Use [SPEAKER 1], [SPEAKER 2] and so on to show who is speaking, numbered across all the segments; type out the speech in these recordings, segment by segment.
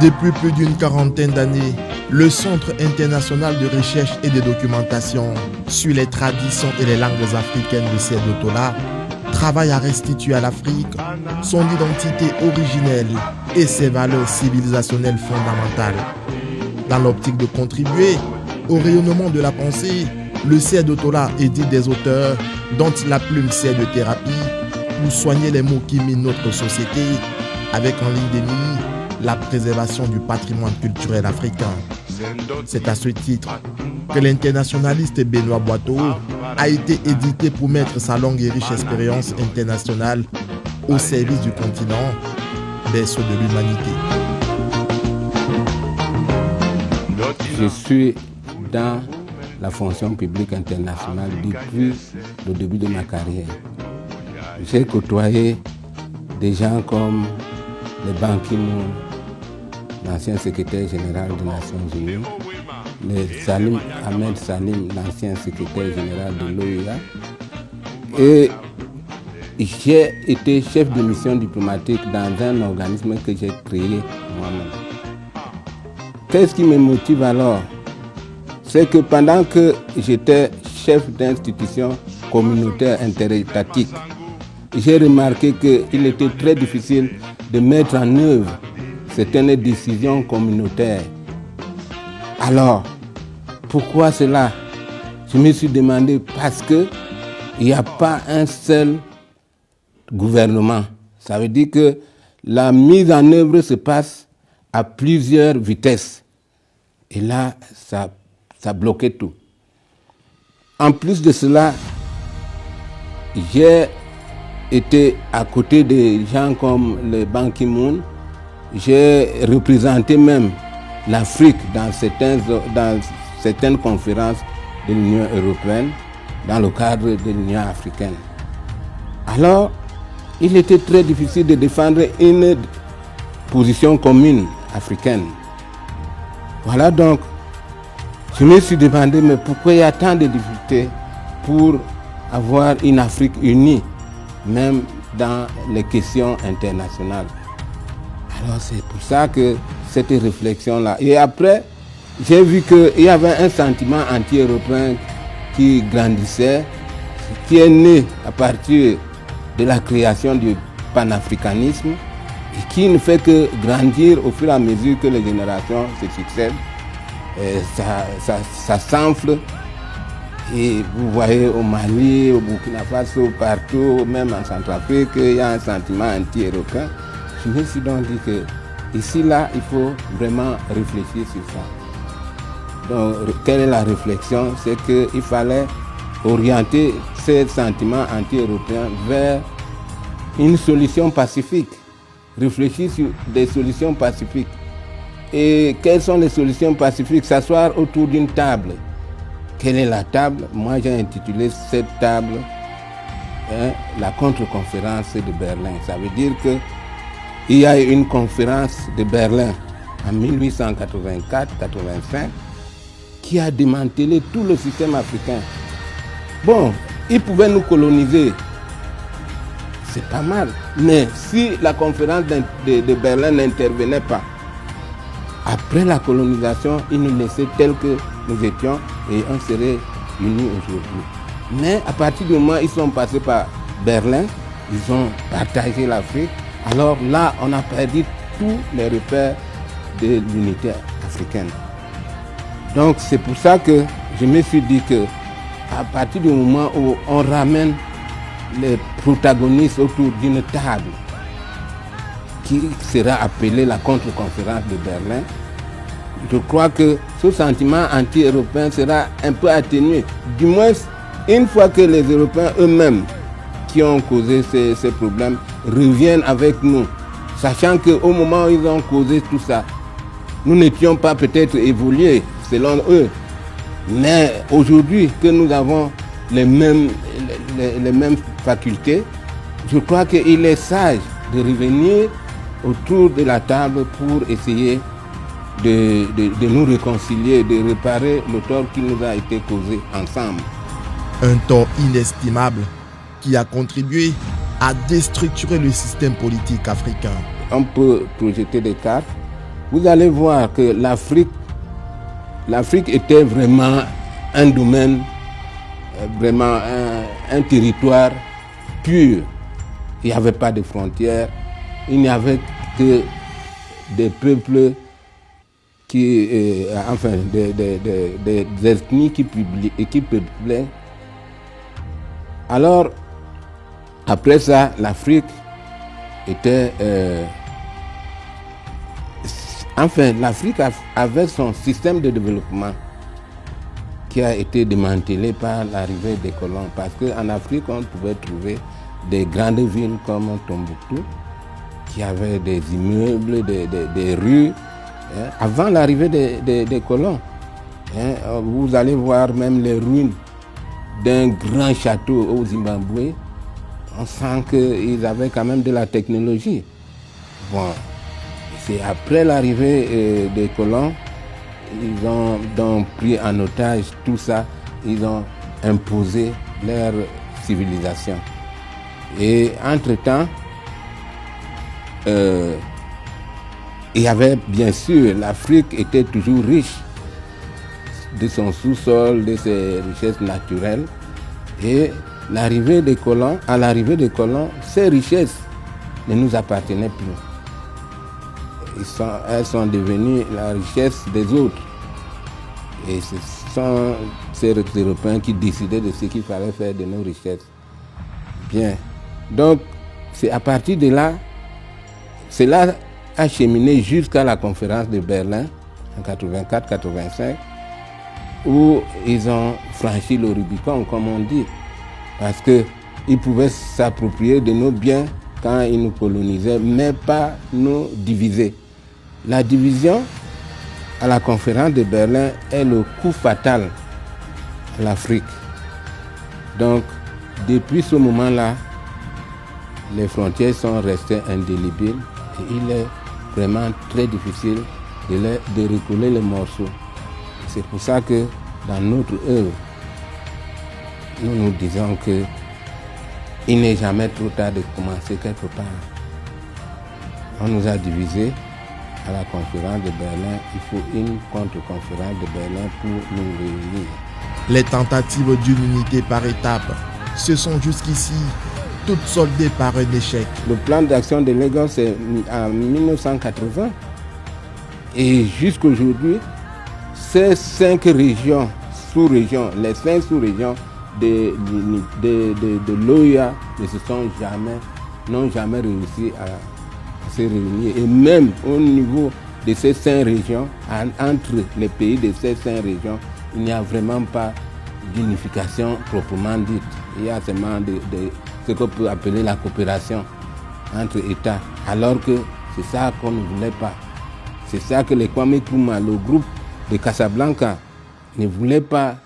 [SPEAKER 1] Depuis plus d'une quarantaine d'années, le Centre international de recherche et de documentation sur les traditions et les langues africaines de Sedotola travaille à restituer à l'Afrique son identité originelle et ses valeurs civilisationnelles fondamentales. Dans l'optique de contribuer au rayonnement de la pensée, le Sedotola édite des auteurs dont la plume sert de thérapie pour soigner les maux qui minent notre société, avec en ligne de mire la préservation du patrimoine culturel africain. C'est à ce titre que l'internationaliste Benoît Boiteau a été édité pour mettre sa longue et riche expérience internationale au service du continent, berceau de l'humanité.
[SPEAKER 2] Je suis dans la fonction publique internationale depuis le début de ma carrière. J'ai côtoyé des gens comme le Ban Ki-moon, l'ancien secrétaire général des Nations Unies, le Salim Ahmed Salim, l'ancien secrétaire général de l'OUA. Et j'ai été chef de mission diplomatique dans un organisme que j'ai créé moi-même. Qu'est-ce qui me motive alors? C'est que pendant que j'étais chef d'institution communautaire interétatique, j'ai remarqué qu'il était très difficile de mettre en œuvre certaines décisions communautaires. Alors, pourquoi cela? Je me suis demandé parce qu'il n'y a pas un seul gouvernement. Ça veut dire que la mise en œuvre se passe à plusieurs vitesses. Et là, ça bloquait tout. En plus de cela, j'ai été à côté des gens comme le Ban Ki-moon. J'ai représenté même l'Afrique dans certaines conférences de l'Union européenne, dans le cadre de l'Union africaine. Alors, il était très difficile de défendre une position commune africaine. Voilà donc, je me suis demandé, mais pourquoi il y a tant de difficultés pour avoir une Afrique unie, même dans les questions internationales? Alors c'est pour ça que cette réflexion-là. Et après, j'ai vu qu'il y avait un sentiment anti-européen qui grandissait, qui est né à partir de la création du panafricanisme et qui ne fait que grandir au fur et à mesure que les générations se succèdent. Et ça s'enfle. Et vous voyez au Mali, au Burkina Faso, partout, même en Centrafrique, il y a un sentiment anti-européen. Je me suis donc dit que ici, là, il faut vraiment réfléchir sur ça. Donc, quelle est la réflexion? C'est qu'il fallait orienter ces sentiments anti-européens vers une solution pacifique. Réfléchir sur des solutions pacifiques. Et quelles sont les solutions pacifiques? S'asseoir autour d'une table. Quelle est la table? Moi, j'ai intitulé cette table la contre-conférence de Berlin. Ça veut dire que il y a eu une conférence de Berlin en 1884-85 qui a démantelé tout le système africain. Bon, ils pouvaient nous coloniser, c'est pas mal. Mais si la conférence de Berlin n'intervenait pas, après la colonisation, ils nous laissaient tels que nous étions et on serait unis aujourd'hui. Mais à partir du moment où ils sont passés par Berlin, ils ont partagé l'Afrique. Alors là, on a perdu tous les repères de l'unité africaine. Donc c'est pour ça que je me suis dit que à partir du moment où on ramène les protagonistes autour d'une table qui sera appelée la contre-conférence de Berlin, je crois que ce sentiment anti-européen sera un peu atténué. Du moins, une fois que les Européens eux-mêmes qui ont causé ces problèmes reviennent avec nous, sachant qu'au moment où ils ont causé tout ça, nous n'étions pas peut-être évolués selon eux. Mais aujourd'hui que nous avons les mêmes facultés, je crois qu'il est sage de revenir autour de la table pour essayer de nous réconcilier, de réparer le tort qui nous a été causé ensemble.
[SPEAKER 1] Un tort inestimable qui a contribué à déstructurer le système politique africain.
[SPEAKER 2] On peut projeter des cartes vous allez voir que l'Afrique était vraiment un domaine, vraiment un territoire pur. Il n'y avait pas de frontières, il n'y avait que des peuples des ethnies qui peuplaient. Alors, après ça, l'Afrique était... l'Afrique avait son système de développement qui a été démantelé par l'arrivée des colons. Parce qu'en Afrique, on pouvait trouver des grandes villes comme Tombouctou, qui avaient des immeubles, des rues, avant l'arrivée des colons. Vous allez voir même les ruines d'un grand château au Zimbabwe. On sent qu'ils avaient quand même de la technologie. Bon, c'est après l'arrivée des colons, ils ont donc pris en otage tout ça, ils ont imposé leur civilisation. Et entre-temps, il y avait bien sûr, l'Afrique était toujours riche de son sous-sol, de ses richesses naturelles. Et à l'arrivée des colons, ces richesses ne nous appartenaient plus. Elles sont devenues la richesse des autres. Et ce sont ces Européens qui décidaient de ce qu'il fallait faire de nos richesses. Bien. Donc, c'est à partir de là, cela a cheminé jusqu'à la conférence de Berlin en 84-85, où ils ont franchi le Rubicon, comme on dit, parce qu'ils pouvaient s'approprier de nos biens quand ils nous colonisaient, mais pas nous diviser. La division à la conférence de Berlin est le coup fatal à l'Afrique. Donc, depuis ce moment-là, les frontières sont restées indélébiles et il est vraiment très difficile de recoller les morceaux. C'est pour ça que dans notre œuvre, nous disons qu'il n'est jamais trop tard de commencer quelque part. On nous a divisés à la conférence de Berlin. Il faut une contre-conférence de Berlin pour nous réunir.
[SPEAKER 1] Les tentatives d'une unité par étapes se sont jusqu'ici toutes soldées par un échec.
[SPEAKER 2] Le plan d'action de Lagos c'est en 1980 et jusqu'aujourd'hui, ces 5 régions, sous-régions, les 5 sous-régions de l'OIA n'ont jamais réussi à se réunir. Et même au niveau de ces 5 régions, entre les pays de ces 5 régions, il n'y a vraiment pas d'unification proprement dite. Il y a seulement ce qu'on peut appeler la coopération entre États, alors que c'est ça qu'on ne voulait pas. C'est ça que les Kwame Nkrumah, le groupe de Casablanca, ne voulait pas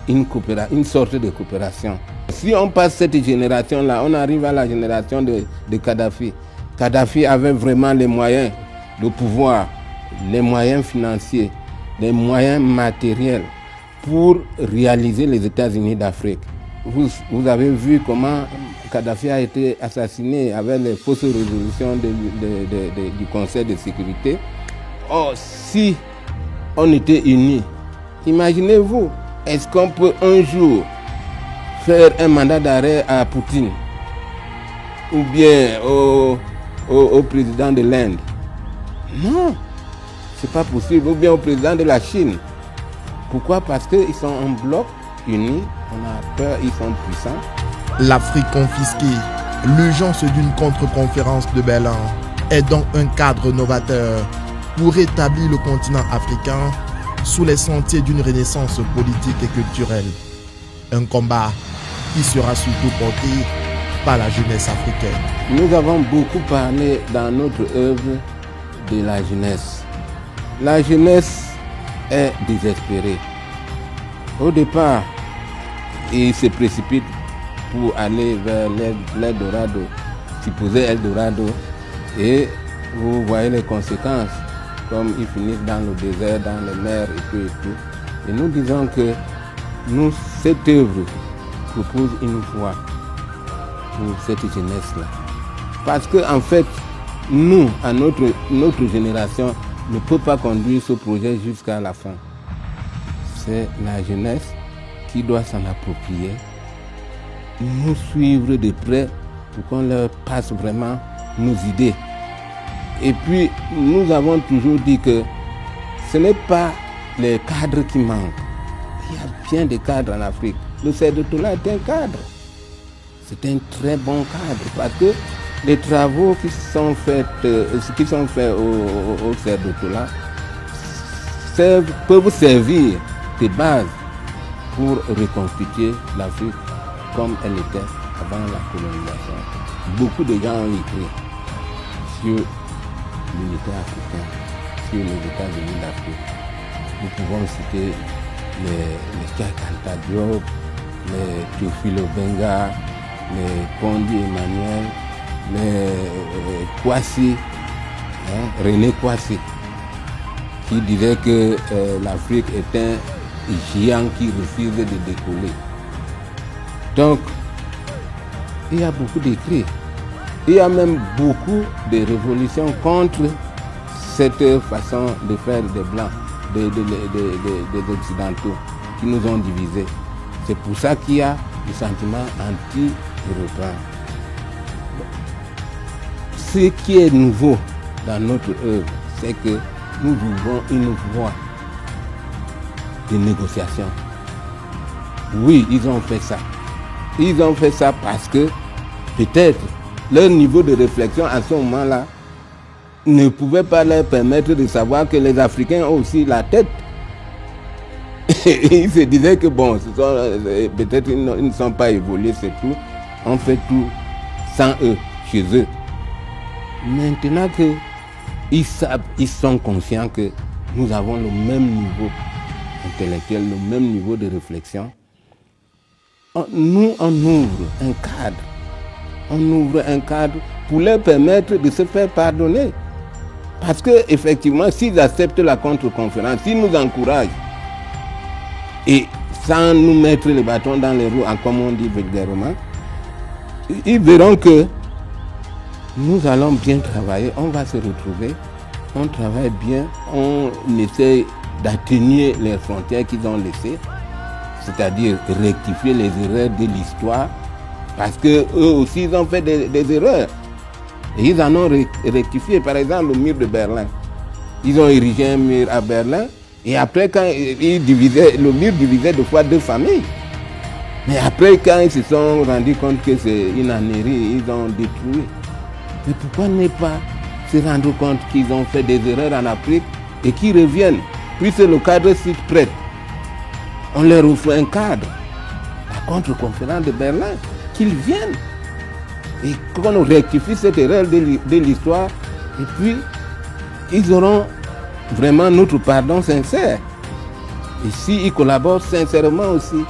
[SPEAKER 2] une sorte de coopération. Si on passe cette génération-là, on arrive à la génération de Kadhafi. Kadhafi avait vraiment les moyens de pouvoir, les moyens financiers, les moyens matériels pour réaliser les États-Unis d'Afrique. Vous avez vu comment Kadhafi a été assassiné avec les fausses résolutions du Conseil de sécurité. Oh, si on était unis, imaginez-vous, est-ce qu'on peut un jour faire un mandat d'arrêt à Poutine ou bien au président de l'Inde? Non, c'est pas possible. Ou bien au président de la Chine. Pourquoi? Parce qu'ils sont en bloc, unis, on a peur, ils sont puissants.
[SPEAKER 1] L'Afrique confisquée, l'urgence d'une contre-conférence de Berlin est donc un cadre novateur pour rétablir le continent africain sous les sentiers d'une renaissance politique et culturelle. Un combat qui sera surtout porté par la jeunesse africaine.
[SPEAKER 2] Nous avons beaucoup parlé dans notre œuvre de la jeunesse. La jeunesse est désespérée. Au départ, ils se précipitent pour aller vers l'Eldorado, supposé Eldorado, et vous voyez les conséquences, comme ils finissent dans le désert, dans les mers et tout et tout. Et nous disons que cette œuvre propose une voie pour cette jeunesse-là. Parce qu'en fait, nous, à notre génération, ne peut pas conduire ce projet jusqu'à la fin. C'est la jeunesse qui doit s'en approprier, nous suivre de près pour qu'on leur passe vraiment nos idées. Et puis, nous avons toujours dit que ce n'est pas les cadres qui manquent. Il y a bien des cadres en Afrique. Le CEDOTOLA est un cadre. C'est un très bon cadre parce que les travaux qui sont faits au CEDOTOLA peuvent servir de base pour reconstituer l'Afrique comme elle était avant la colonisation. Beaucoup de gens ont écrit sur l'unité africaine, sur les États-Unis d'Afrique. Nous pouvons citer les Cheikh Anta Diop, les Théophile Obenga, les Kondi Emmanuel, les Kwasi, René Kwasi, qui disait que l'Afrique est un géant qui refuse de décoller. Donc, il y a beaucoup d'écrits. Il y a même beaucoup de révolutions contre cette façon de faire des Blancs, des Occidentaux, qui nous ont divisés. C'est pour ça qu'il y a du sentiment anti-européen. Ce qui est nouveau dans notre œuvre, c'est que nous ouvrons une voie de négociation. Oui, ils ont fait ça. Ils ont fait ça parce que peut-être leur niveau de réflexion à ce moment-là ne pouvait pas leur permettre de savoir que les Africains ont aussi la tête. Ils se disaient que bon, peut-être ils ne sont pas évolués, c'est tout. On fait tout sans eux, chez eux. Maintenant qu'ils savent, ils sont conscients que nous avons le même niveau intellectuel, le même niveau de réflexion. Nous, on ouvre un cadre. On ouvre un cadre pour leur permettre de se faire pardonner. Parce qu'effectivement, s'ils acceptent la contre-conférence, s'ils nous encouragent, et sans nous mettre les bâtons dans les roues, comme on dit vulgairement, ils verront que nous allons bien travailler, on va se retrouver, on travaille bien, on essaie d'atténuer les frontières qu'ils ont laissées, c'est-à-dire rectifier les erreurs de l'histoire, parce qu'eux aussi ils ont fait des erreurs. Et ils en ont rectifié, par exemple le mur de Berlin. Ils ont érigé un mur à Berlin, et après quand le mur divisait deux fois deux familles. Mais après quand ils se sont rendus compte que c'est une ânerie, ils ont détruit. Mais pourquoi ne pas se rendre compte qu'ils ont fait des erreurs en Afrique et qu'ils reviennent, puisque le cadre s'y prête. On leur offre un cadre, la contre-conférence de Berlin, qu'ils viennent et qu'on rectifie cette erreur de l'histoire, et puis ils auront vraiment notre pardon sincère. Et s'ils collaborent sincèrement aussi.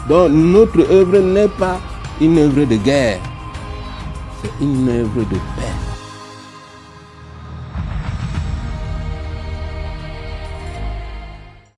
[SPEAKER 2] Donc notre œuvre n'est pas une œuvre de guerre, c'est une œuvre de